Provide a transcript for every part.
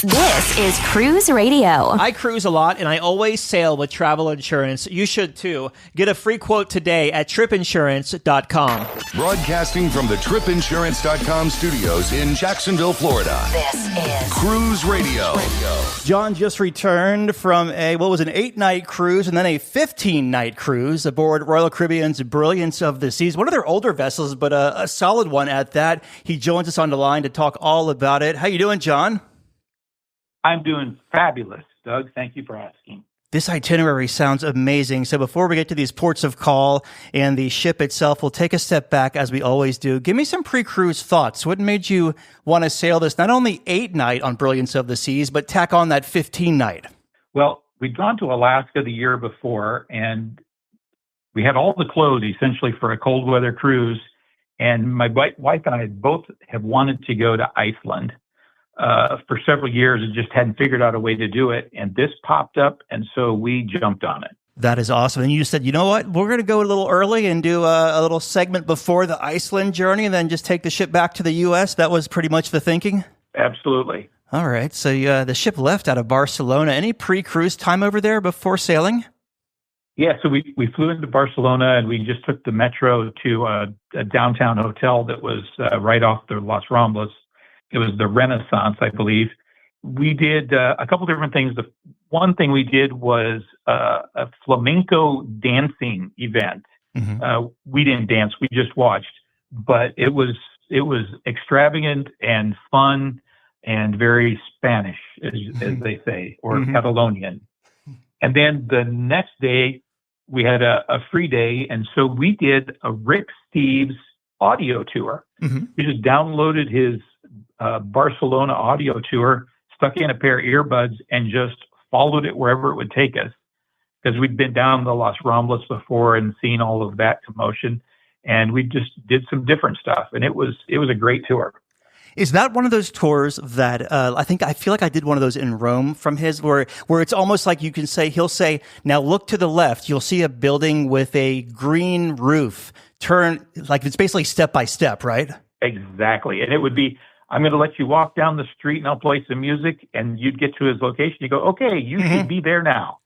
This is Cruise Radio. I cruise a lot, and I always sail with travel insurance. You should, too. Get a free quote today at tripinsurance.com. Broadcasting from the tripinsurance.com studios in Jacksonville, Florida. This is Cruise Radio. John just returned from an 8-night cruise and then a 15-night cruise aboard Royal Caribbean's Brilliance of the Seas. One of their older vessels, but a solid one at that. He joins us on the line to talk all about it. How you doing, John? I'm doing fabulous, Doug. Thank you for asking. This itinerary sounds amazing. So before we get to these ports of call and the ship itself, we'll take a step back as we always do. Give me some pre-cruise thoughts. What made you want to sail this not only 8-night on Brilliance of the Seas, but tack on that 15-night? Well, we'd gone to Alaska the year before, and we had all the clothes essentially for a cold weather cruise. And my wife and I both have wanted to go to Iceland for several years and just hadn't figured out a way to do it. And this popped up, and so we jumped on it. That is awesome. And you said, you know what, we're going to go a little early and do a little segment before the Iceland journey and then just take the ship back to the U.S. That was pretty much the thinking? Absolutely. All right. So the ship left out of Barcelona. Any pre-cruise time over there before sailing? Yeah, so we flew into Barcelona, and we just took the metro to a downtown hotel that was right off the Las Ramblas. It was the Renaissance, I believe. We did a couple different things. The one thing we did was a flamenco dancing event. Mm-hmm. We didn't dance; we just watched. But it was extravagant and fun and very Spanish, as they say, or mm-hmm. Catalonian. And then the next day, we had a free day, and so we did a Rick Steves audio tour. Mm-hmm. We just downloaded his Barcelona audio tour, stuck in a pair of earbuds, and just followed it wherever it would take us. Because we'd been down the Las Ramblas before and seen all of that commotion, and we just did some different stuff, and it was a great tour. Is that one of those tours that I feel like I did one of those in Rome from his, where it's almost like he'll say, now look to the left, you'll see a building with a green roof. Turn, like it's basically step by step, right? Exactly. And it would be, I'm going to let you walk down the street and I'll play some music, and you'd get to his location. You go, okay, you mm-hmm. should be there now.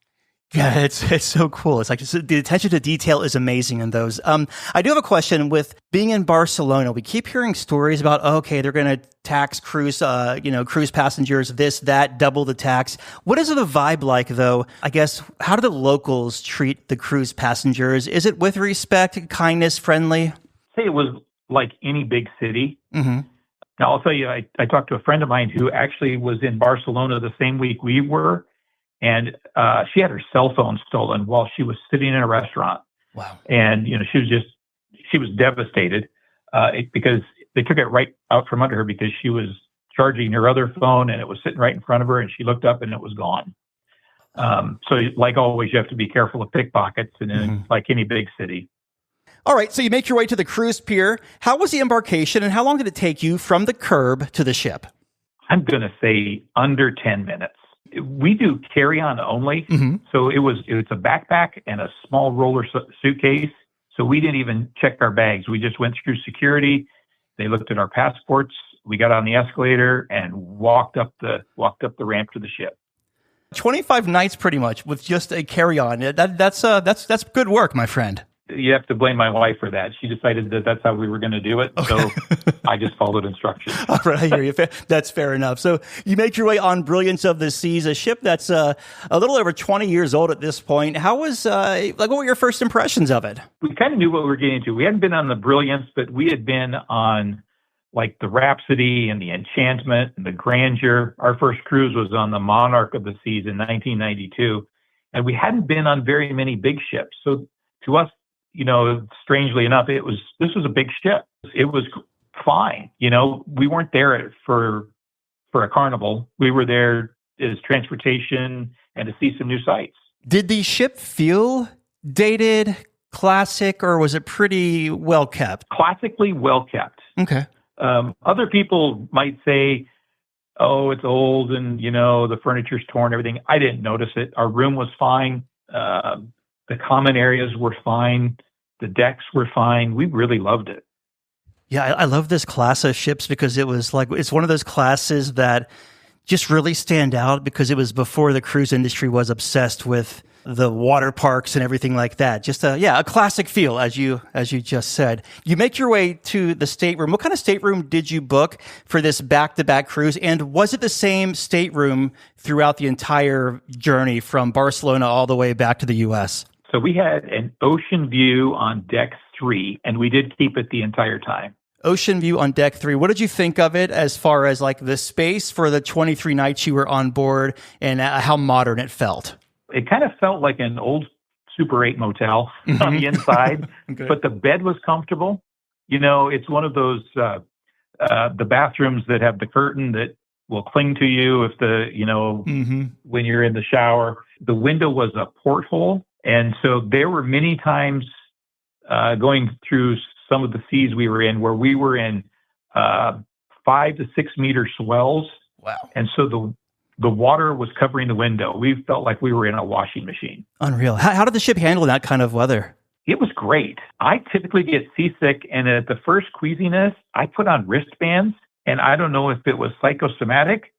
Yeah, it's so cool. It's like the attention to detail is amazing in those. I do have a question with being in Barcelona. We keep hearing stories about, they're going to tax cruise passengers, this, that, double the tax. What is the vibe like, though? I guess, how do the locals treat the cruise passengers? Is it with respect, kindness, friendly? Say it was like any big city. Mm-hmm. Now, I'll tell you, I talked to a friend of mine who actually was in Barcelona the same week we were, and she had her cell phone stolen while she was sitting in a restaurant. Wow. And, she was devastated because they took it right out from under her because she was charging her other phone, and it was sitting right in front of her, and she looked up and it was gone. So like always, you have to be careful of pickpockets, and mm-hmm. like any big city. All right, so you make your way to the cruise pier. How was the embarkation, and how long did it take you from the curb to the ship? I'm going to say under 10 minutes. We do carry-on only, mm-hmm. so it's a backpack and a small roller suitcase. So we didn't even check our bags. We just went through security. They looked at our passports. We got on the escalator and walked up the ramp to the ship. 25 nights, pretty much, with just a carry-on. That's good work, my friend. You have to blame my wife for that. She decided that that's how we were going to do it. Okay. So I just followed instructions. All right, I hear you. That's fair enough. So you make your way on Brilliance of the Seas, a ship that's a little over 20 years old at this point. How was, what were your first impressions of it? We kind of knew what we were getting into. We hadn't been on the Brilliance, but we had been on like the Rhapsody and the Enchantment and the Grandeur. Our first cruise was on the Monarch of the Seas in 1992. And we hadn't been on very many big ships. So to us, strangely enough, this was a big ship. It was fine. We weren't there for a carnival. We were there as transportation and to see some new sights. Did the ship feel dated, classic, or was it pretty well kept? Classically well kept. Okay. Other people might say, oh, it's old and, the furniture's torn, everything. I didn't notice it. Our room was fine. The common areas were fine. The decks were fine. We really loved it. Yeah, I love this class of ships because it's one of those classes that just really stand out because it was before the cruise industry was obsessed with the water parks and everything like that? Just a classic feel, as you just said. You make your way to the stateroom. What kind of stateroom did you book for this back-to-back cruise? And was it the same stateroom throughout the entire journey from Barcelona all the way back to the U.S.? So we had an ocean view on deck 3, and we did keep it the entire time. Ocean view on deck 3. What did you think of it as far as like the space for the 23 nights you were on board and how modern it felt? It kind of felt like an old Super 8 motel on the inside, but the bed was comfortable. You know, it's one of those, the bathrooms that have the curtain that will cling to you if when you're in the shower. The window was a porthole. And so there were many times going through some of the seas we were in where we were in 5 to 6 meter swells. Wow. And so the water was covering the window. We felt like we were in a washing machine. Unreal. How did the ship handle that kind of weather? It was great. I typically get seasick, and at the first queasiness, I put on wristbands, and I don't know if it was psychosomatic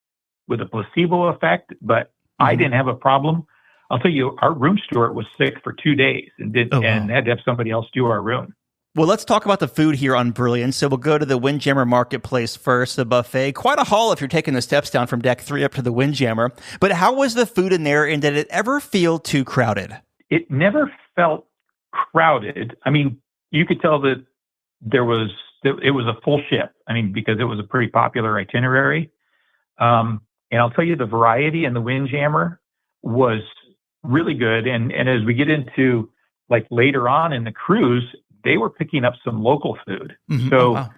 with a placebo effect, but I didn't have a problem. I'll tell you, our room steward was sick for 2 days and had to have somebody else do our room. Well, let's talk about the food here on Brilliance. So we'll go to the Windjammer Marketplace first, the buffet. Quite a haul if you're taking the steps down from deck 3 up to the Windjammer. But how was the food in there, and did it ever feel too crowded? It never felt crowded. I mean, you could tell that it was a full ship. I mean, because it was a pretty popular itinerary. And I'll tell you, the variety in the Windjammer was really good. And as we get into like later on in the cruise, they were picking up some local food. Mm-hmm. So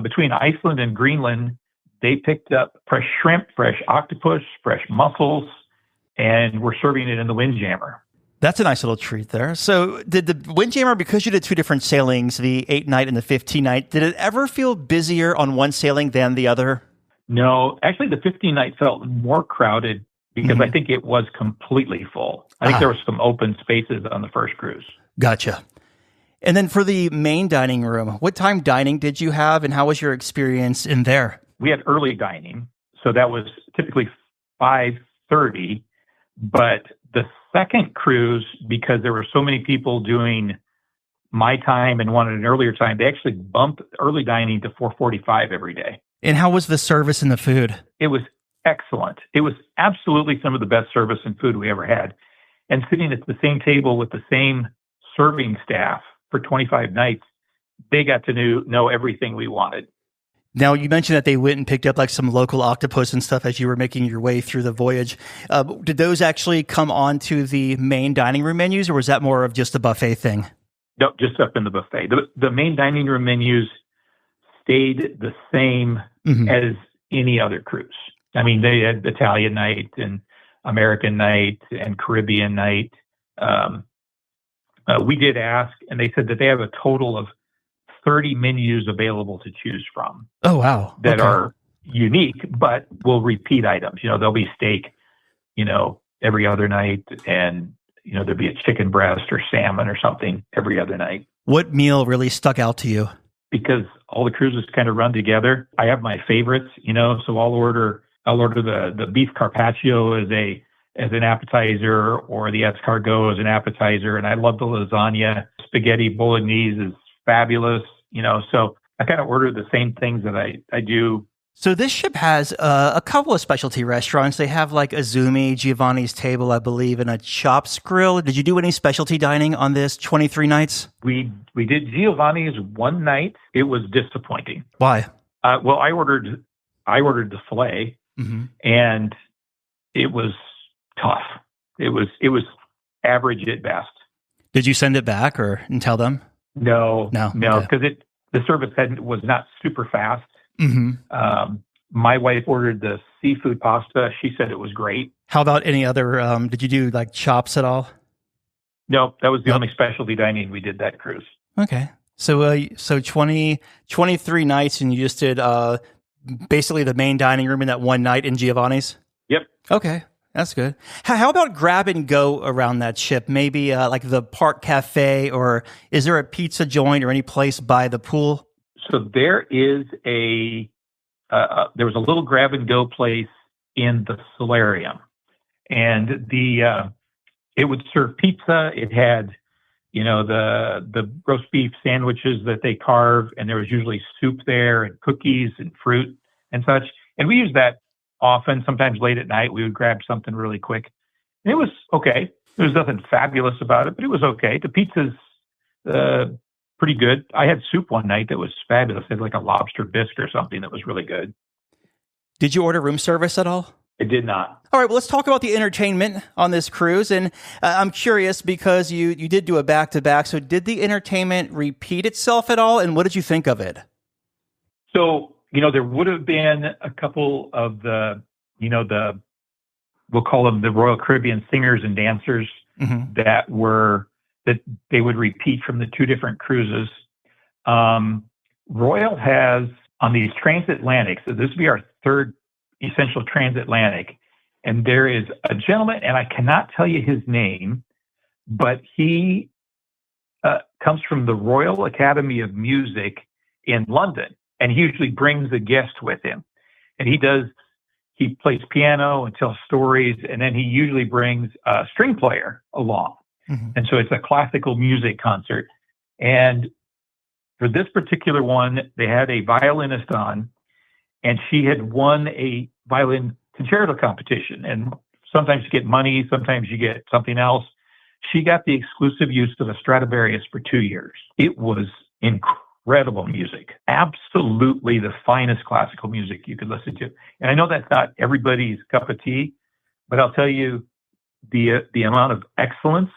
between Iceland and Greenland, they picked up fresh shrimp, fresh octopus, fresh mussels, and were serving it in the Windjammer. That's a nice little treat there. So did the Windjammer, because you did 2 different sailings, the 8-night and the 15-night, did it ever feel busier on one sailing than the other? No, actually the 15-night felt more crowded because I think it was completely full. I think there were some open spaces on the first cruise. Gotcha. And then for the main dining room, what time dining did you have, and how was your experience in there? We had early dining, so that was typically 5:30. But the second cruise, because there were so many people doing my time and wanted an earlier time, they actually bumped early dining to 4:45 every day. And how was the service and the food? It was excellent. It was absolutely some of the best service and food we ever had. And sitting at the same table with the same serving staff for 25 nights, they got to know everything we wanted. Now, you mentioned that they went and picked up like some local octopus and stuff as you were making your way through the voyage. Did those actually come onto the main dining room menus, or was that more of just a buffet thing? No, just up in the buffet. The main dining room menus stayed the same as any other cruise. I mean, they had Italian night and American night and Caribbean night. We did ask, and they said that they have a total of 30 menus available to choose from. Oh, wow. That are unique, but will repeat items. You know, there'll be steak, every other night, and, there'll be a chicken breast or salmon or something every other night. What meal really stuck out to you? Because all the cruises kind of run together. I have my favorites, so I'll order the beef carpaccio as an appetizer, or the escargot as an appetizer. And I love the lasagna. Spaghetti bolognese is fabulous, so I kind of order the same things that I do. So this ship has a couple of specialty restaurants. They have like Azumi, Giovanni's Table, I believe, and a Chops Grill. Did you do any specialty dining on this 23 nights? We did Giovanni's one night. It was disappointing. Why? Well, I ordered the filet, and it was tough. It was average at best. Did you send it back and tell them? No, because the service was not super fast. My wife ordered the seafood pasta. She said it was great. How about any other? Did you do like chops at all? No, that was the only specialty dining we did that cruise. Okay, so 23 nights, and you just did basically the main dining room in that one night in Giovanni's. Yep. Okay. That's good. How about grab and go around that ship? Maybe like the Park Cafe, or is there a pizza joint or any place by the pool? So there is there was a little grab and go place in the solarium, and it would serve pizza. It had, the roast beef sandwiches that they carve, and there was usually soup there and cookies and fruit and such. And we used that often. Sometimes late at night, we would grab something really quick. And it was okay. There was nothing fabulous about it, but it was okay. The pizza's pretty good. I had soup one night that was fabulous. It had like a lobster bisque or something that was really good. Did you order room service at all? I did not. All right, well, let's talk about the entertainment on this cruise. And I'm curious because you did do a back-to-back. So did the entertainment repeat itself at all? And what did you think of it? So, there would have been a couple of we'll call them the Royal Caribbean singers and dancers that they would repeat from the two different cruises. Royal has, on these Transatlantic, so this would be our third essential Transatlantic, and there is a gentleman, and I cannot tell you his name, but he comes from the Royal Academy of Music in London, and he usually brings a guest with him. And he plays piano and tells stories, and then he usually brings a string player along. And so it's a classical music concert. And for this particular one, they had a violinist on, and she had won a violin concerto competition. And sometimes you get money, sometimes you get something else. She got the exclusive use of a Stradivarius for 2 years. It was incredible music, absolutely the finest classical music you could listen to. And I know that's not everybody's cup of tea, but I'll tell you, the amount of excellence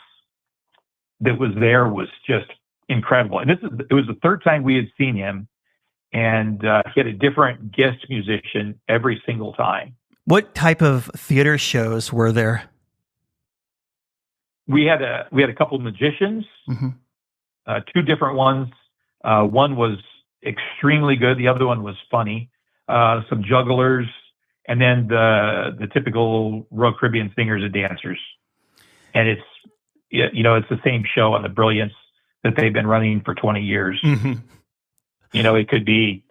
that was there was just incredible. And it was the third time we had seen him, and he had a different guest musician every single time. What type of theater shows were there? We had a couple of magicians, two different ones. One was extremely good. The other one was funny. Some jugglers, and then the typical Royal Caribbean singers and dancers. And it's the same show on the Brilliance that they've been running for 20 years. It could be,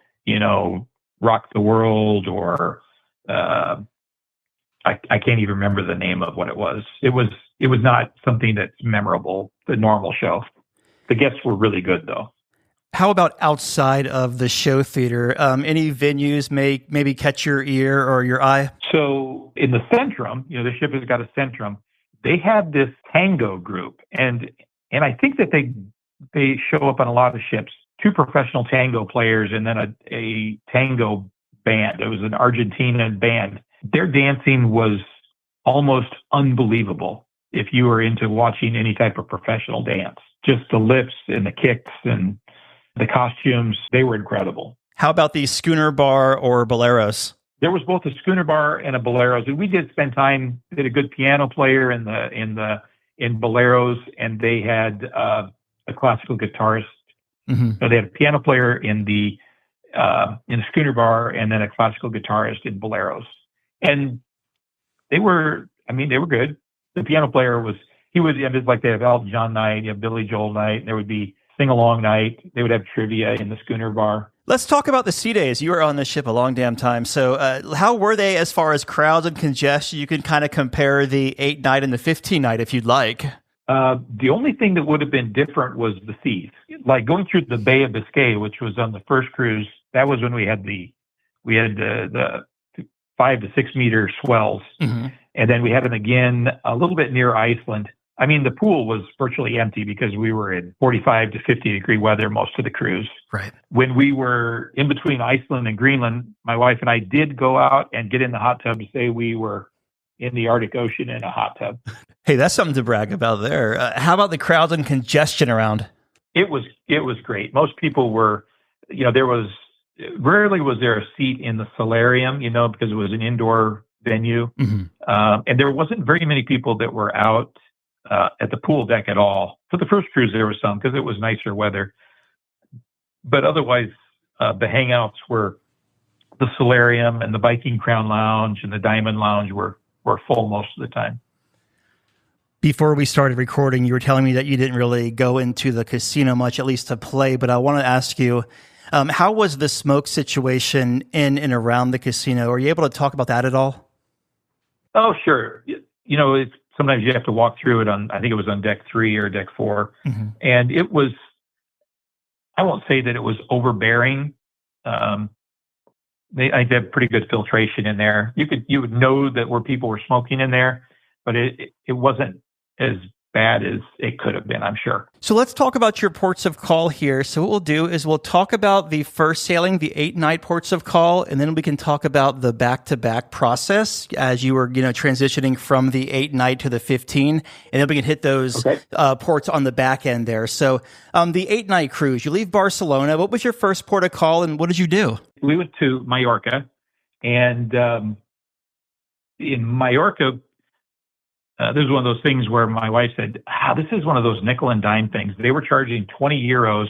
Rock the World, or I can't even remember the name of what it was. It was not something that's memorable, the normal show. The guests were really good, though. How about outside of the show theater? Any venues maybe catch your ear or your eye? So in the Centrum, the ship has got a Centrum. They have this tango group, and I think that they show up on a lot of ships. 2 professional tango players and then a tango band. It was an Argentinian band. Their dancing was almost unbelievable if you were into watching any type of professional dance. Just the lifts and the kicks and the costumes, they were incredible. How about the schooner bar or boleros? There was both a schooner bar and a boleros, and we did spend time. They had a good piano player in boleros, and they had a classical guitarist. So they had a piano player in the schooner bar, and then a classical guitarist in boleros, and they were good. The piano player it's like they have Elton John night, you have Billy Joel night, and there would be sing-along night. They would have trivia in the schooner bar. Let's talk about the sea days. You were on the ship a long damn time. So how were they as far as crowds and congestion? You can kind of compare the 8-night and the 15-night if you'd like. The only thing that would have been different was the seas. Like going through the Bay of Biscay, which was on the first cruise, that was when we had the 5 to 6 meter swells. And then we had them again a little bit near Iceland. I mean, the pool was virtually empty because we were in 45 to 50 degree weather most of the cruise. Right. When we were in between Iceland and Greenland, my wife and I did go out and get in the hot tub to say we were in the Arctic Ocean in a hot tub. Hey, that's something to brag about there. How about the crowds and congestion around? It was great. Most people were, rarely was there a seat in the solarium, because it was an indoor venue. And there wasn't very many people that were out at the pool deck at all. For the first cruise, there was some because it was nicer weather. But otherwise, the hangouts were the solarium and the Viking Crown Lounge and the Diamond Lounge were full most of the time. Before we started recording, you were telling me that you didn't really go into the casino much, at least to play. But I want to ask you, how was the smoke situation in and around the casino? Are you able to talk about that at all? Oh, sure. It's sometimes you have to walk through it on, I think it was on deck 3 or deck 4. Mm-hmm. And it was, I won't say that it was overbearing. I had pretty good filtration in there. You would know that where people were smoking in there, but it wasn't as bad as it could have been, I'm sure. So let's talk about your ports of call here. So what we'll do is we'll talk about the first sailing, the 8-night ports of call, and then we can talk about the back-to-back process as you were, transitioning from the 8-night to the 15, and then we can hit those ports on the back end there. So the 8-night cruise, you leave Barcelona. What was your first port of call, and what did you do? We went to Mallorca, and in Mallorca, this is one of those things where my wife said, this is one of those nickel and dime things. They were charging 20 euros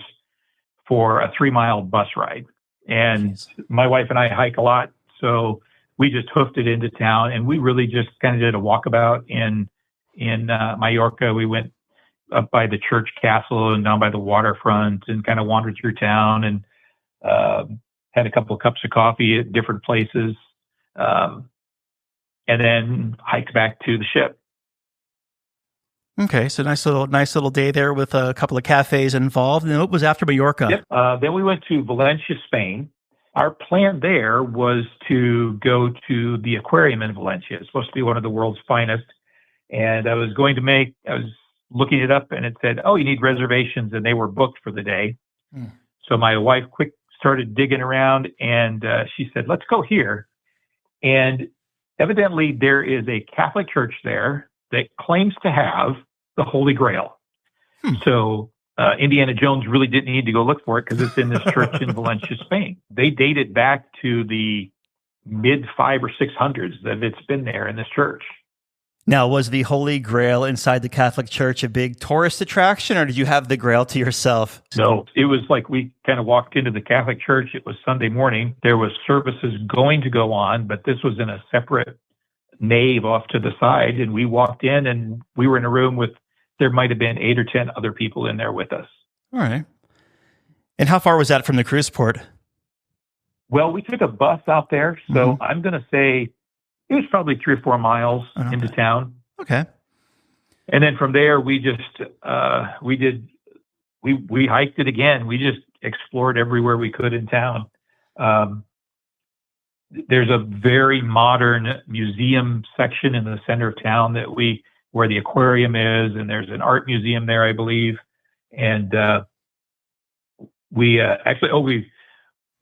for a 3-mile bus ride. And my wife and I hike a lot, so we just hoofed it into town, and we really just kind of did a walkabout in Mallorca. We went up by the church castle and down by the waterfront and kind of wandered through town and had a couple of cups of coffee at different places, and then hiked back to the ship. Okay, so nice little day there with a couple of cafes involved. And what was after Mallorca? Yep. Then we went to Valencia, Spain. Our plan there was to go to the aquarium in Valencia. It's supposed to be one of the world's finest. And I was looking it up, and it said, you need reservations, and they were booked for the day. So my wife started digging around, and she said, let's go here. And evidently there is a Catholic church there that claims to have the Holy Grail. So Indiana Jones really didn't need to go look for it because it's in this church in Valencia, Spain. They date it back to the mid 500s or 600s that it's been there in this church. Now, was the Holy Grail inside the Catholic Church a big tourist attraction, or did you have the Grail to yourself? No, it was like we kind of walked into the Catholic Church. It was Sunday morning. There was services going to go on, but this was in a separate nave off to the side, and we walked in, and we were in a room there might have been 8 or 10 other people in there with us. All right. And how far was that from the cruise port? Well, we took a bus out there, so I'm going to say it was probably 3 or 4 miles into town. Okay. And then from there, we just we hiked it again. We just explored everywhere we could in town. There's a very modern museum section in the center of town where the aquarium is, and there's an art museum there, I believe. And we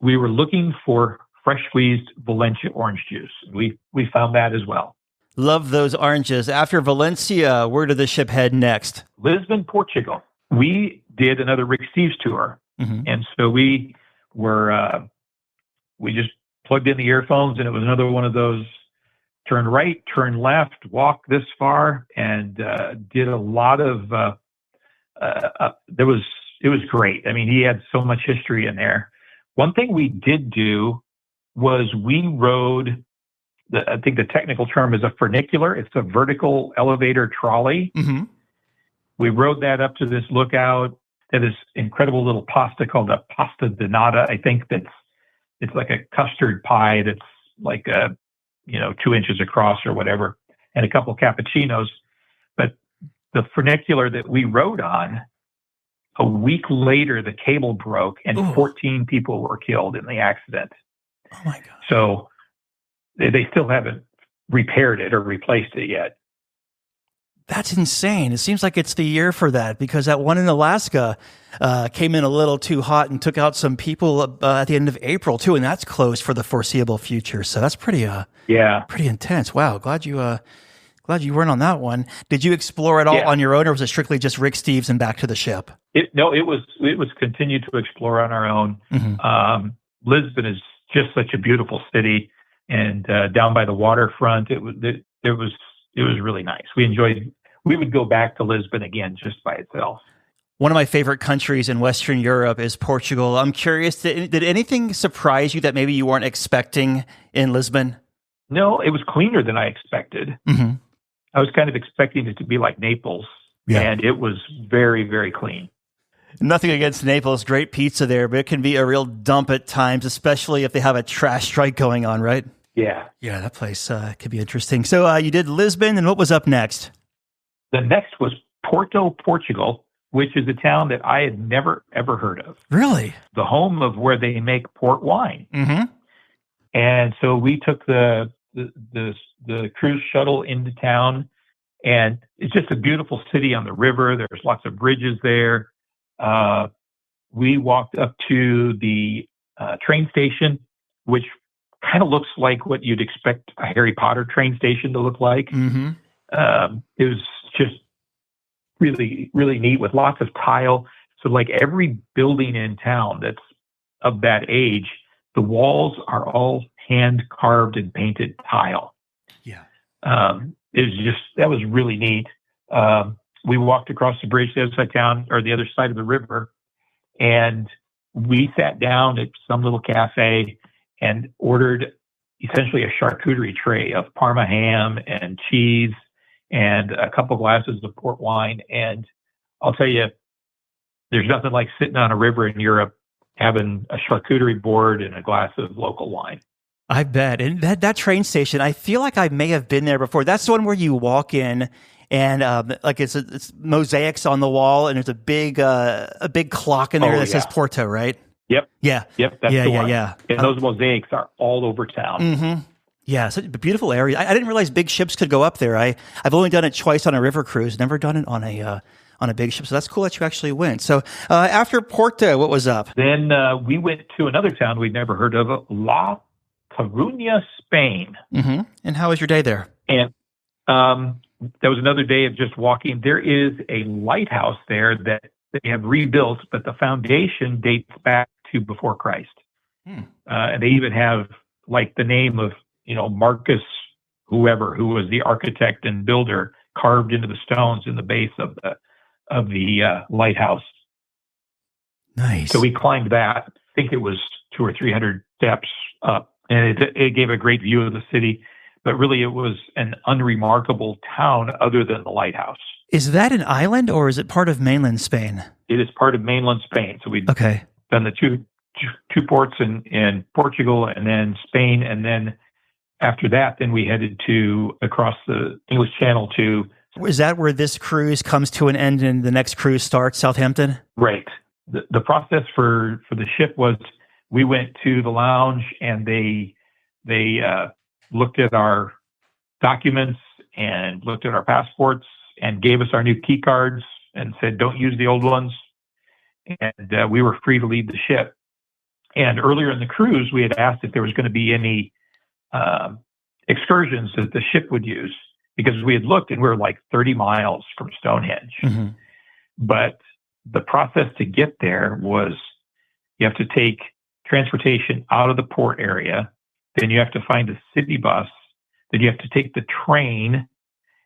were looking for fresh squeezed Valencia orange juice. We found that as well. Love those oranges. After Valencia, where did the ship head next? Lisbon, Portugal. We did another Rick Steves tour, and so we just plugged in the earphones, and it was another one of those turn right, turn left, walk this far, and did a lot of. It was great. I mean, he had so much history in there. One thing we did do was we rode. I think the technical term is a funicular. It's a vertical elevator trolley. We rode that up to this lookout. That is incredible little pasta called a pasta donata. I think it's like a custard pie that's like 2 inches across or whatever, and a couple cappuccinos. But the funicular that we rode on, a week later, the cable broke and 14 people were killed in the accident. Oh my God. So they still haven't repaired it or replaced it yet. That's insane. It seems like it's the year for that, because that one in Alaska came in a little too hot and took out some people at the end of April too, and that's closed for the foreseeable future. So that's pretty intense. Wow, glad you weren't on that one. Did you explore it all on your own, or was it strictly just Rick Steves and back to the ship? It was continued to explore on our own. Lisbon is just such a beautiful city, and down by the waterfront, it was really nice. We would go back to Lisbon again just by itself. One of my favorite countries in Western Europe is Portugal. I'm curious, did anything surprise you that maybe you weren't expecting in Lisbon? No, it was cleaner than I expected. I was kind of expecting it to be like Naples, and it was very, very clean. Nothing against Naples, great pizza there, but it can be a real dump at times, especially if they have a trash strike going on, right? Yeah, that place could be interesting. So you did Lisbon, and what was up next? The next was Porto, Portugal, which is a town that I had never, ever heard of. Really? The home of where they make port wine. Mm-hmm. And so we took the cruise shuttle into town, and it's just a beautiful city on the river. There's lots of bridges there. We walked up to the train station, which kind of looks like what you'd expect a Harry Potter train station to look like. Mm-hmm. It was just really, really neat with lots of tile. So like every building in town that's of that age, the walls are all hand carved and painted tile. Yeah. That was really neat. We walked across the bridge to the other side of town, or the other side of the river, and we sat down at some little cafe and ordered essentially a charcuterie tray of Parma ham and cheese and a couple glasses of port wine. And I'll tell you, there's nothing like sitting on a river in Europe having a charcuterie board and a glass of local wine. I bet. And that train station, I feel like I may have been there before. That's the one where you walk in and like it's mosaics on the wall, and there's a big clock in there that says Porto, right? Yep. Yeah. Yep. That's the one. Yeah. And those mosaics are all over town. Mm-hmm. Yeah, such a beautiful area. I didn't realize big ships could go up there. I've only done it twice on a river cruise, never done it on a big ship. So that's cool that you actually went. So after Porto, what was up? Then we went to another town we'd never heard of, La Coruña, Spain. Mm-hmm. And how was your day there? And that was another day of just walking. There is a lighthouse there that they have rebuilt, but the foundation dates back to before Christ. And they even have like the name of, Marcus, whoever, who was the architect and builder, carved into the stones in the base of the lighthouse. Nice. So we climbed that. I think it was 200 or 300 steps up, and it gave a great view of the city. But really, it was an unremarkable town other than the lighthouse. Is that an island, or is it part of mainland Spain? It is part of mainland Spain. So we've done the two ports in Portugal and then Spain, and then after that, then we headed across the English Channel to. Is that where this cruise comes to an end and the next cruise starts, Southampton? Right. The process for the ship was we went to the lounge and they looked at our documents and looked at our passports and gave us our new key cards and said, don't use the old ones. And we were free to leave the ship. And earlier in the cruise, we had asked if there was going to be any excursions that the ship would use, because we had looked and we were like 30 miles from Stonehenge. Mm-hmm. But the process to get there was you have to take transportation out of the port area. Then you have to find a city bus. Then you have to take the train.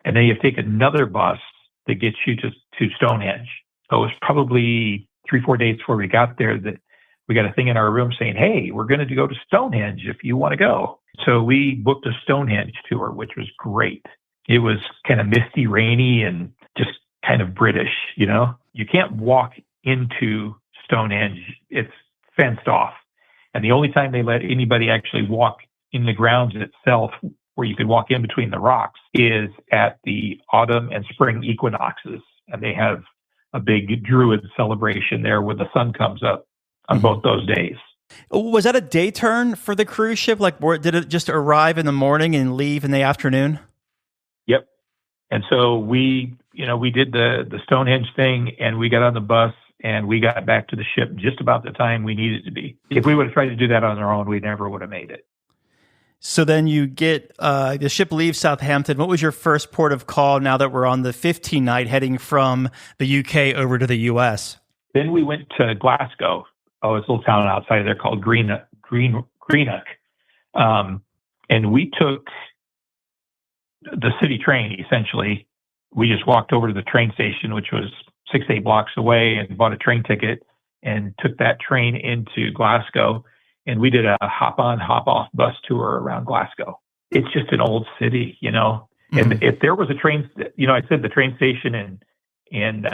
And then you have to take another bus that gets you to Stonehenge. So it was probably 3-4 days before we got there that we got a thing in our room saying, hey, we're going to go to Stonehenge if you want to go. So we booked a Stonehenge tour, which was great. It was kind of misty, rainy, and just kind of British, You can't walk into Stonehenge. It's fenced off. And the only time they let anybody actually walk in the grounds itself, where you could walk in between the rocks, is at the autumn and spring equinoxes. And they have a big Druid celebration there where the sun comes up on both those days. Was that a day turn for the cruise ship? Like, did it just arrive in the morning and leave in the afternoon? Yep. And so we did the Stonehenge thing, and we got on the bus and we got back to the ship just about the time we needed to be. If we would have tried to do that on our own, we never would have made it. So then you get, the ship leaves Southampton. What was your first port of call now that we're on the 15 night heading from the UK over to the US? Then we went to Glasgow. Oh, it's a little town outside of there called Greenock. And we took the city train, essentially. We just walked over to the train station, which was 6-8 blocks away, and bought a train ticket and took that train into Glasgow. And we did a hop-on, hop-off bus tour around Glasgow. It's just an old city, Mm-hmm. And if there was a train, I said the train station in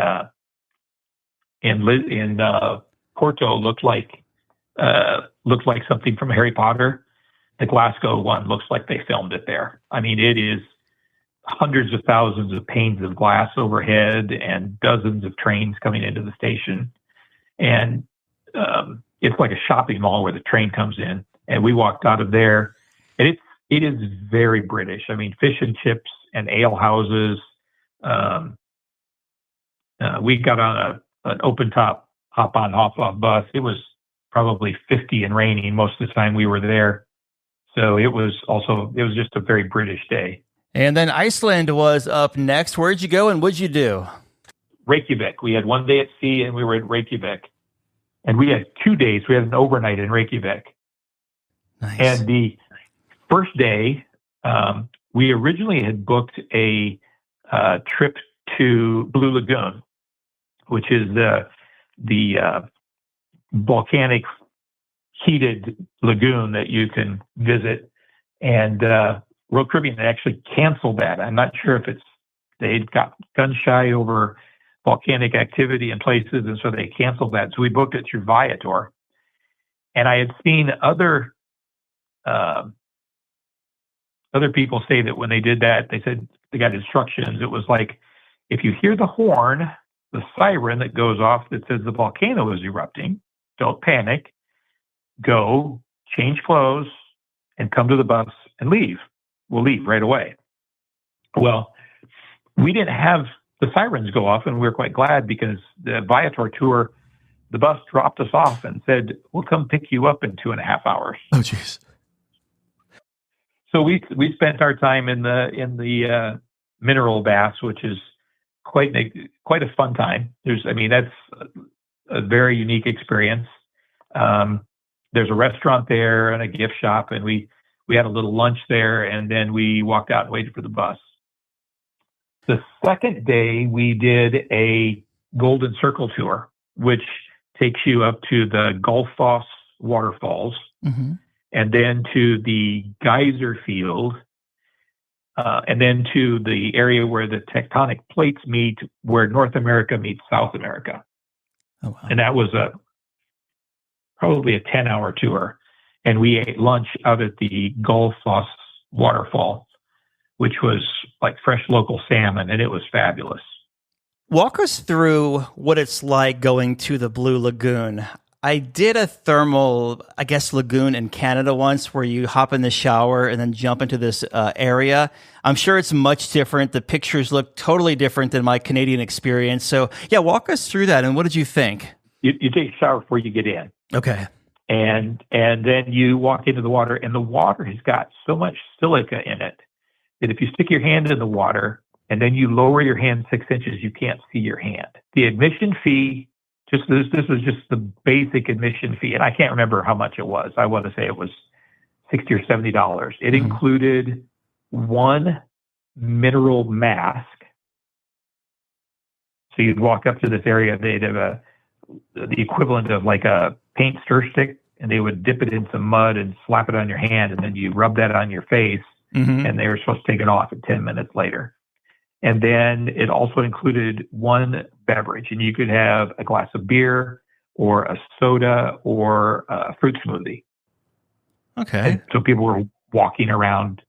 Porto looked like something from Harry Potter. the Glasgow one looks like they filmed it there. I mean, it is hundreds of thousands of panes of glass overhead and dozens of trains coming into the station. And it's like a shopping mall where the train comes in. And we walked out of there, and it is very British. I mean, fish and chips and ale houses. We got on an open top, hop on, hop off bus. It was probably 50 and raining most of the time we were there. So it was just a very British day. And then Iceland was up next. Where'd you go and what'd you do? Reykjavik. We had one day at sea and we were at Reykjavik. And we had 2 days. We had an overnight in Reykjavik. Nice. And the first day, we originally had booked a trip to Blue Lagoon, which is the volcanic heated lagoon that you can visit. And Royal Caribbean actually canceled that. I'm not sure if they'd got gun shy over volcanic activity in places, and so they canceled that. So we booked it through Viator. And I had seen other people say that when they did that, they said they got instructions. It was like, if you hear the horn, the siren that goes off that says the volcano is erupting, don't panic. Go, change clothes, and come to the bus and leave. We'll leave right away. Well, we didn't have the sirens go off, and we were quite glad because the Viator tour, the bus dropped us off and said, we'll come pick you up in 2.5 hours. Oh, jeez. So we spent our time in the mineral baths, which is quite a fun time. That's a very unique experience. There's a restaurant there and a gift shop, and we had a little lunch there, and then we walked out and waited for the bus. The second day, we did a Golden Circle tour, which takes you up to the Gullfoss waterfalls, mm-hmm. and then to the geyser field, and then to the area where the tectonic plates meet, where North America meets South America. Oh, wow. And that was probably a 10-hour tour. And we ate lunch out at the Gullfoss waterfall, which was like fresh local salmon, and it was fabulous. Walk us through what it's like going to the Blue Lagoon. I did a thermal, lagoon in Canada once where you hop in the shower and then jump into this area. I'm sure it's much different. The pictures look totally different than my Canadian experience. So, yeah, walk us through that. And what did you think? You take a shower before you get in. Okay. And then you walk into the water, and the water has got so much silica in it that if you stick your hand in the water and then you lower your hand 6 inches, you can't see your hand. The admission fee, this was just the basic admission fee, and I can't remember how much it was. I want to say it was $60 or $70. It mm-hmm. included one mineral mask. So you'd walk up to this area, they'd have the equivalent of like a paint stir stick, and they would dip it in some mud and slap it on your hand, and then you rub that on your face, mm-hmm. and they were supposed to take it off at 10 minutes later. And then it also included one beverage, and you could have a glass of beer or a soda or a fruit smoothie. Okay. And so people were walking around,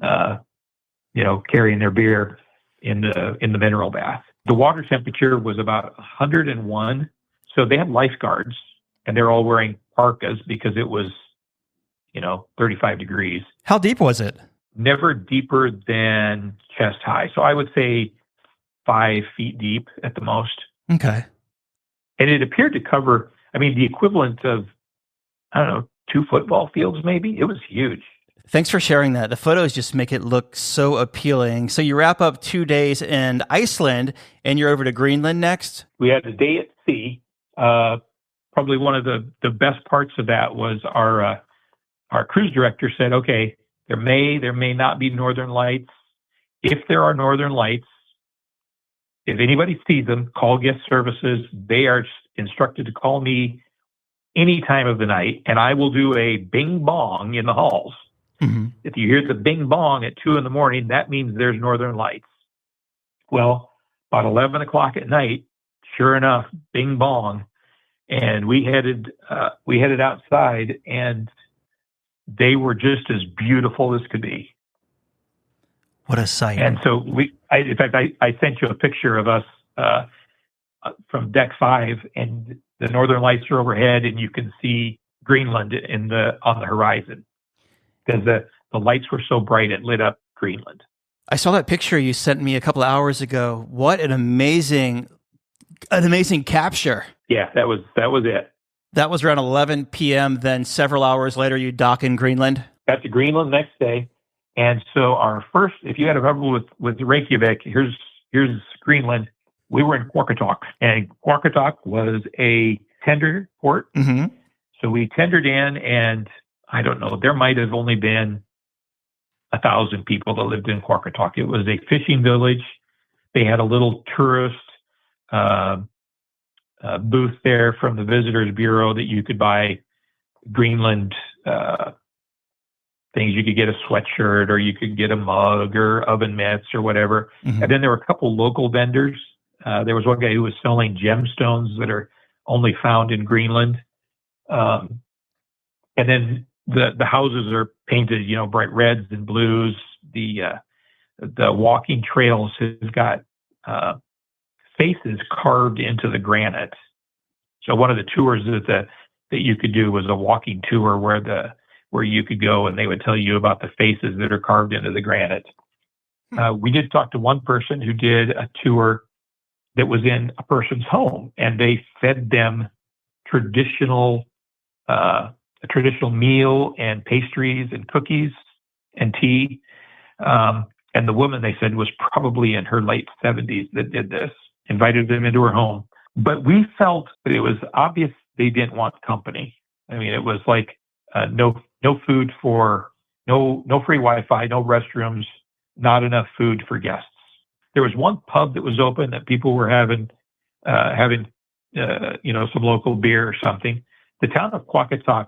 carrying their beer in the mineral bath. The water temperature was about 101. So they had lifeguards, and they're all wearing parkas because it was, 35 degrees. How deep was it? Never deeper than chest high. So I would say 5 feet deep at the most. Okay. And it appeared to cover, the equivalent of, 2 football fields maybe. It was huge. Thanks for sharing that. The photos just make it look so appealing. So you wrap up 2 days in Iceland, and you're over to Greenland next? We had a day at sea. Probably one of the best parts of that was our cruise director said, okay, there may not be northern lights. If there are northern lights, if anybody sees them, call guest services. They are instructed to call me any time of the night, and I will do a bing bong in the halls. Mm-hmm. If you hear the bing bong at 2 a.m, that means there's northern lights. Well, about 11 o'clock at night, sure enough, bing bong. And we headed outside, and they were just as beautiful as could be. What a sight. And so in fact, I sent you a picture of us from deck 5, and the northern lights are overhead, and you can see Greenland on the horizon, because the lights were so bright it lit up Greenland. I saw that picture you sent me a couple of hours ago. What an amazing capture. Yeah, that was it. That was around 11 p.m. Then several hours later, you dock in Greenland. Got to Greenland the next day. And so our first, if you had a trouble with Reykjavik, here's Greenland. We were in Qaqortoq, and Qaqortoq was a tender port. Mm-hmm. So we tendered in, and I don't know, there might have only been 1,000 people that lived in Qaqortoq. It was a fishing village. They had a little tourist booth there from the Visitors Bureau that you could buy Greenland things. You could get a sweatshirt, or you could get a mug or oven mitts or whatever. Mm-hmm. And then there were a couple local vendors. There was one guy who was selling gemstones that are only found in Greenland. And then the houses are painted, bright reds and blues. The walking trails has got faces carved into the granite. So one of the tours that you could do was a walking tour where you could go, and they would tell you about the faces that are carved into the granite. We did talk to one person who did a tour that was in a person's home, and they fed them a traditional meal and pastries and cookies and tea. And the woman, they said, was probably in her late 70s that did this, invited them into her home. But we felt that it was obvious they didn't want company. I mean, it was like no food no free Wi-Fi, no restrooms, not enough food for guests. There was one pub that was open that people were having some local beer or something. The town of Qaqortoq,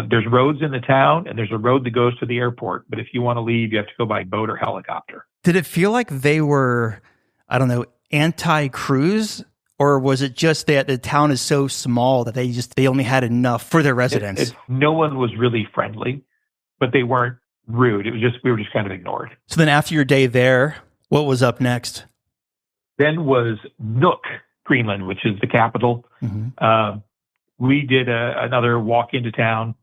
there's roads in the town, and there's a road that goes to the airport. But if you want to leave, you have to go by boat or helicopter. Did it feel like they were, I don't know, anti-cruise? Or was it just that the town is so small that they only had enough for their residents? No one was really friendly, but they weren't rude. It was just, we were just kind of ignored. So then after your day there, what was up next? Then was Nuuk, Greenland, which is the capital. Mm-hmm. We did another walk into town.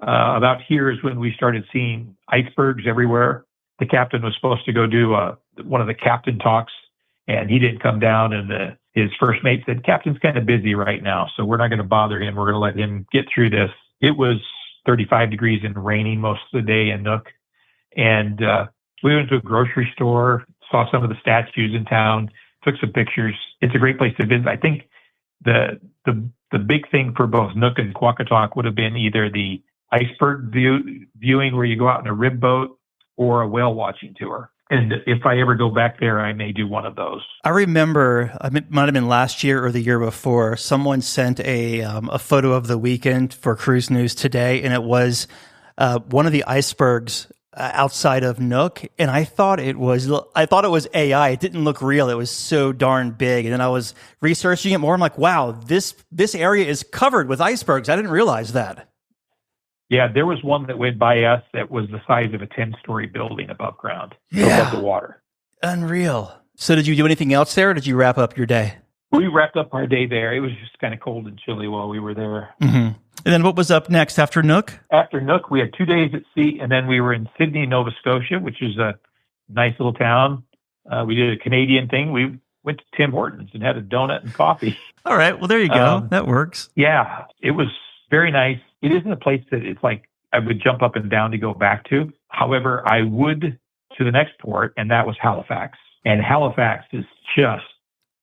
About here is when we started seeing icebergs everywhere. The captain was supposed to go do one of the captain talks, and he didn't come down, and his first mate said, "Captain's kind of busy right now, so we're not going to bother him. We're going to let him get through this." It was 35 degrees and raining most of the day in Nuuk. And we went to a grocery store, saw some of the statues in town, took some pictures. It's a great place to visit. I think the big thing for both Nuuk and Qaqortoq would have been either the iceberg viewing where you go out in a rib boat, or a whale watching tour. And if I ever go back there, I may do one of those. I remember, it might have been last year or the year before, someone sent a photo of the weekend for Cruise News Today, and it was one of the icebergs outside of Nuuk, and I thought it was AI. It didn't look real. It was so darn big. And then I was researching it more. I'm like, wow, this area is covered with icebergs. I didn't realize that. Yeah, there was one that went by us that was the size of a 10-story building above ground, above the water. Unreal. So did you do anything else there, or did you wrap up your day? We wrapped up our day there. It was just kind of cold and chilly while we were there. Mm-hmm. And then what was up next after Nuuk? After Nuuk, we had 2 days at sea, and then we were in Sydney, Nova Scotia, which is a nice little town. We did a Canadian thing. We went to Tim Hortons and had a donut and coffee. All right. Well, there you go. That works. Yeah, it was very nice. It isn't a place that it's like I would jump up and down to go back to. However, I would to the next port, and that was Halifax. And Halifax is just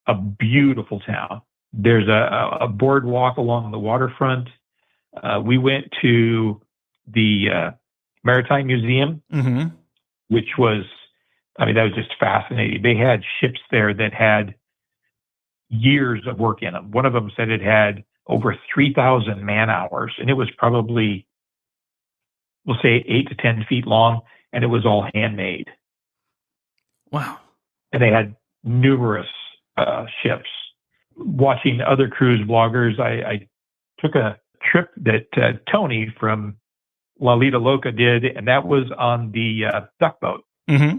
a beautiful town. There's a boardwalk along the waterfront. We went to the Maritime Museum, mm-hmm. which was, that was just fascinating. They had ships there that had years of work in them. One of them said it had over 3,000 man hours, and it was probably, we'll say 8 to 10 feet long, and it was all handmade. Wow. And they had numerous ships. Watching other cruise bloggers, I took a trip that Tony from La Lita Loca did, and that was on the duck boat. Mm-hmm.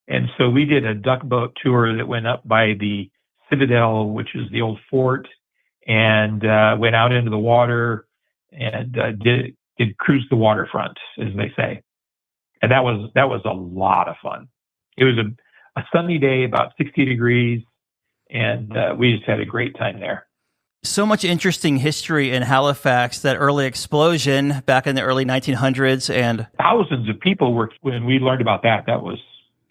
And so we did a duck boat tour that went up by the Citadel, which is the old fort, and went out into the water and did cruise the waterfront, as they say. And that was a lot of fun. It was a sunny day, about 60 degrees, and we just had a great time there. So much interesting history in Halifax, that early explosion back in the early 1900s. And thousands of people were, when we learned about that, that was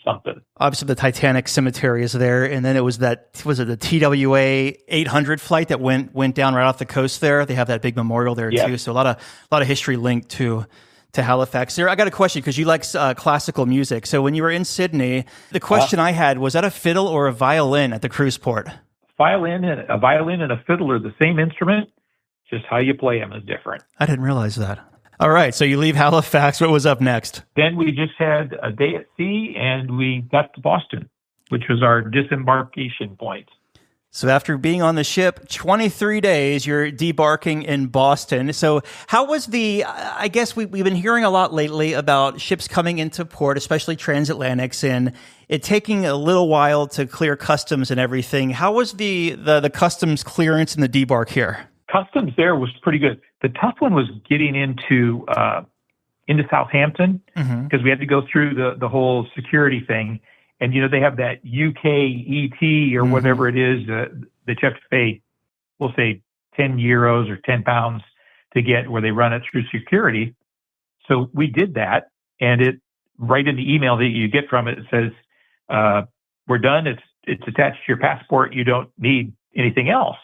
something. Obviously, the Titanic cemetery is there. And then it was the TWA 800 flight that went down right off the coast there. They have that big memorial there too. So a lot of history linked to Halifax. Sarah, I got a question because you like classical music. So when you were in Sydney, the question I had was that a fiddle or a violin at the cruise port? A violin and a fiddle are the same instrument, just how you play them is different. I didn't realize that. All right, so you leave Halifax. What was up next? Then we just had a day at sea, and we got to Boston, which was our disembarkation point. So after being on the ship 23 days, you're debarking in Boston. So how was I guess we've been hearing a lot lately about ships coming into port, especially transatlantics, and it taking a little while to clear customs and everything. How was the customs clearance and the debark here? Customs there was pretty good. The tough one was getting into Southampton, because we had to go through the whole security thing. And, they have that UKET or whatever it is that you have to pay, we'll say 10 euros or 10 pounds to get where they run it through security. So we did that. And it right in the email that you get from it, it says, we're done. It's attached to your passport. You don't need anything else.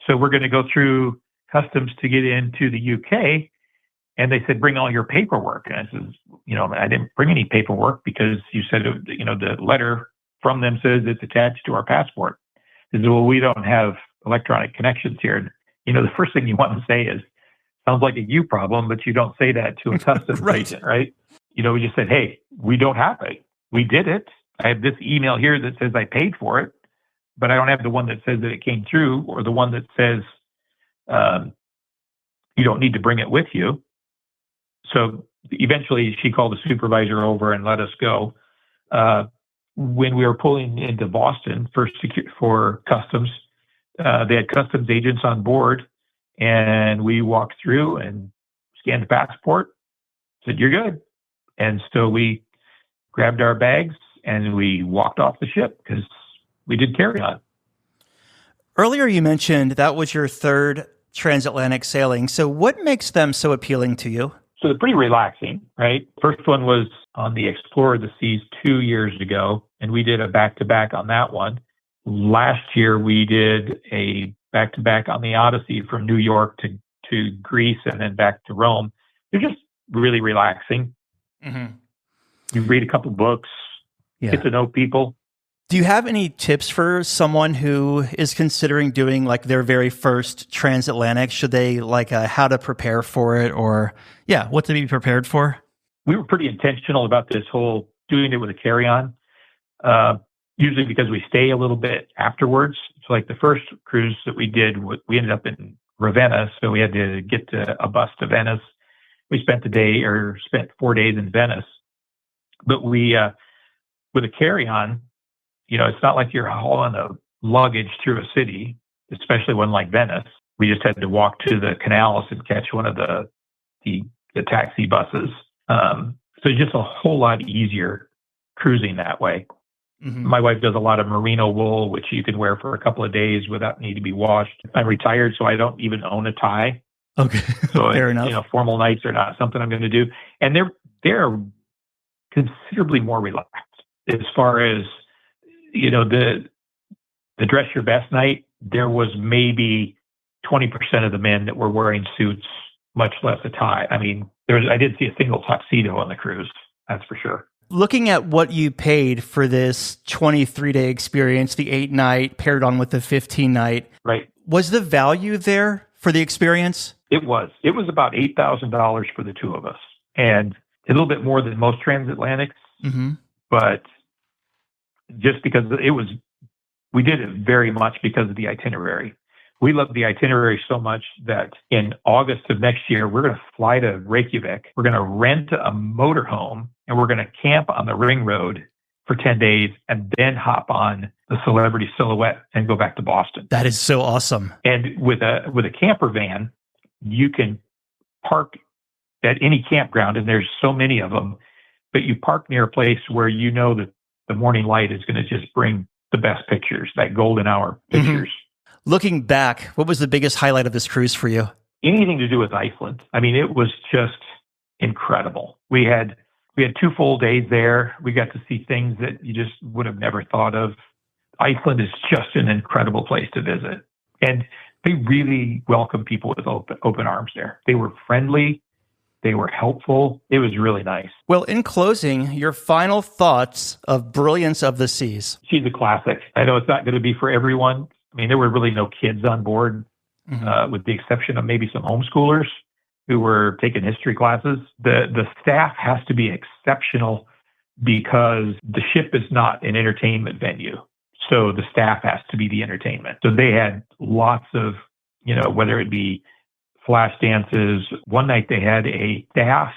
So we're going to go through customs to get into the UK. And they said, bring all your paperwork. And I said, I didn't bring any paperwork because you said, the letter from them says it's attached to our passport. They said, well, we don't have electronic connections here. And, the first thing you want to say is, sounds like a you problem, but you don't say that to a customs agent, right? We just said, hey, we don't have it. We did it. I have this email here that says I paid for it, but I don't have the one that says that it came through, or the one that says you don't need to bring it with you. So eventually she called the supervisor over and let us go. When we were pulling into Boston for customs, they had customs agents on board, and we walked through and scanned the passport, said, you're good. And so we grabbed our bags and we walked off the ship because we did carry on. Earlier you mentioned that was your third transatlantic sailing. So what makes them so appealing to you? So they're pretty relaxing, right? First one was on the Explorer of the Seas 2 years ago, and we did a back-to-back on that one. Last year, we did a back-to-back on the Odyssey from New York to Greece and then back to Rome. They're just really relaxing. Mm-hmm. You read a couple books, get to know people. Do you have any tips for someone who is considering doing like their very first transatlantic? Should they how to prepare for it, or what to be prepared for? We were pretty intentional about this whole doing it with a carry-on, usually because we stay a little bit afterwards. So like the first cruise that we did, we ended up in Ravenna, so we had to get a bus to Venice. We spent 4 days in Venice, but we with a carry-on, it's not like you're hauling a luggage through a city, especially one like Venice. We just had to walk to the canals and catch one of the taxi buses. So it's just a whole lot easier cruising that way. Mm-hmm. My wife does a lot of merino wool, which you can wear for a couple of days without needing to be washed. I'm retired, so I don't even own a tie. Okay, so fair enough. Formal nights are not something I'm going to do, and they're considerably more relaxed as far as the dress your best night. There was maybe 20% of the men that were wearing suits, much less a tie. I mean, I didn't see a single tuxedo on the cruise. That's for sure. Looking at what you paid for this 23-day experience, the 8-night paired on with the 15-night, right? Was the value there for the experience? It was. It was about $8,000 for the two of us, and a little bit more than most transatlantics. Mm-hmm. But just because we did it very much because of the itinerary. We love the itinerary so much that in August of next year, we're going to fly to Reykjavik. We're going to rent a motorhome and we're going to camp on the ring road for 10 days and then hop on the Celebrity Silhouette and go back to Boston. That is so awesome. And with a camper van, you can park at any campground, and there's so many of them, but you park near a place where you know that the morning light is going to just bring the best pictures, that golden hour pictures. Mm-hmm. Looking back, what was the biggest highlight of this cruise for you? Anything to do with Iceland. I mean, it was just incredible. We had 2 full days there. We got to see things that you just would have never thought of. Iceland is just an incredible place to visit. And they really welcome people with open arms there. They were friendly. They were helpful. It was really nice. Well, in closing, your final thoughts of Brilliance of the Seas. She's a classic. I know it's not going to be for everyone. I mean, there were really no kids on board, with the exception of maybe some homeschoolers who were taking history classes. The staff has to be exceptional because the ship is not an entertainment venue. So the staff has to be the entertainment. So they had lots of, whether it be flash dances. One night they had a staff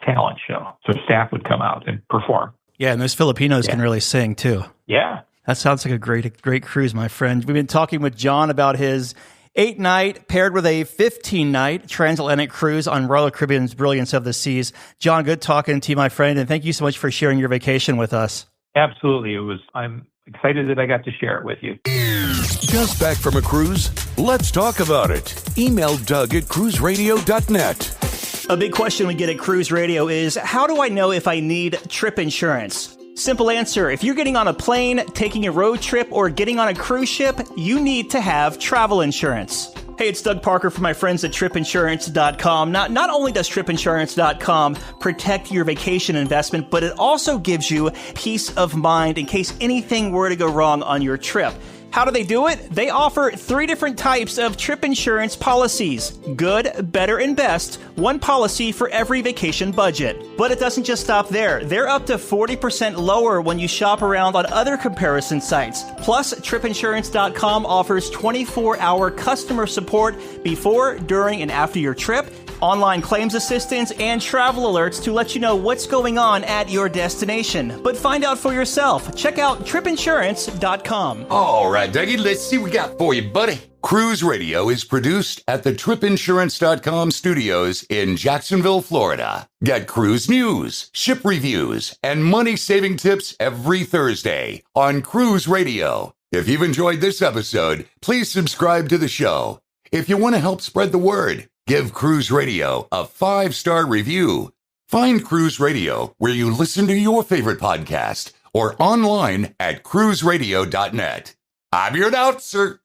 talent show. So staff would come out and perform. Yeah, and those Filipinos can really sing too. Yeah. That sounds like a great cruise, my friend. We've been talking with John about his 8-night paired with a 15-night transatlantic cruise on Royal Caribbean's Brilliance of the Seas. John, good talking to you, my friend, and thank you so much for sharing your vacation with us. Absolutely. I'm excited that I got to share it with you. Just back from a cruise? Let's talk about it. Email Doug at cruiseradio.net. A big question we get at Cruise Radio is, how do I know if I need trip insurance? Simple answer. If you're getting on a plane, taking a road trip, or getting on a cruise ship, you need to have travel insurance. Hey, it's Doug Parker from my friends at tripinsurance.com. Not only does tripinsurance.com protect your vacation investment, but it also gives you peace of mind in case anything were to go wrong on your trip. How do they do it? They offer 3 different types of trip insurance policies. Good, better, and best. One policy for every vacation budget. But it doesn't just stop there. They're up to 40% lower when you shop around on other comparison sites. Plus, tripinsurance.com offers 24-hour customer support before, during, and after your trip, online claims assistance, and travel alerts to let you know what's going on at your destination. But find out for yourself. Check out tripinsurance.com. All right, Dougie, let's see what we got for you, buddy. Cruise Radio is produced at the tripinsurance.com studios in Jacksonville, Florida. Get cruise news, ship reviews, and money-saving tips every Thursday on Cruise Radio. If you've enjoyed this episode, please subscribe to the show. If you want to help spread the word, give Cruise Radio a 5-star review. Find Cruise Radio where you listen to your favorite podcast or online at cruiseradio.net. I'm your announcer,